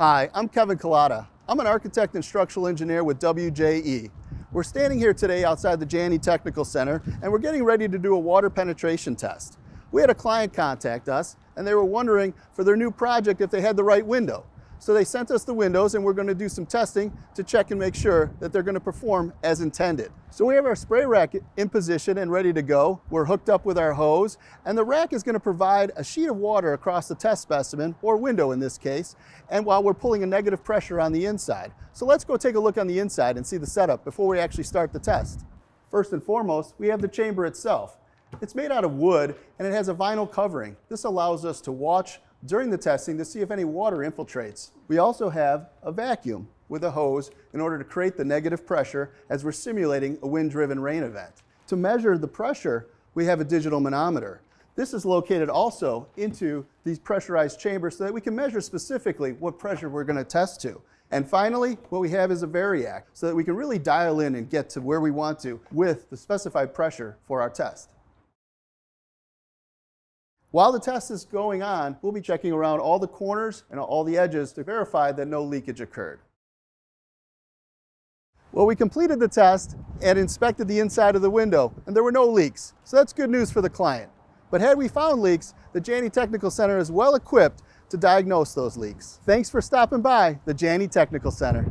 Hi, I'm Kevin Kalata. I'm an architect and structural engineer with WJE. We're standing here today outside the Janney Technical Center, and we're getting ready to do a water penetration test. We had a client contact us, and they were wondering for their new project if they had the right window. So they sent us the windows, and we're going to do some testing to check and make sure that they're going to perform as intended. So we have our spray rack in position and ready to go. We're hooked up with our hose, and the rack is going to provide a sheet of water across the test specimen, or window in this case, and while we're pulling a negative pressure on the inside. So let's go take a look on the inside and see the setup before we actually start the test. First and foremost, we have the chamber itself. It's made out of wood, and it has a vinyl covering. This allows us to watch during the testing to see if any water infiltrates. We also have a vacuum with a hose in order to create the negative pressure as we're simulating a wind-driven rain event. To measure the pressure, we have a digital manometer. This is located also into these pressurized chambers so that we can measure specifically what pressure we're going to test to. And finally, what we have is a variac so that we can really dial in and get to where we want to with the specified pressure for our test. While the test is going on, we'll be checking around all the corners and all the edges to verify that no leakage occurred. Well, we completed the test and inspected the inside of the window, and there were no leaks. So that's good news for the client. But had we found leaks, the Janney Technical Center is well equipped to diagnose those leaks. Thanks for stopping by the Janney Technical Center.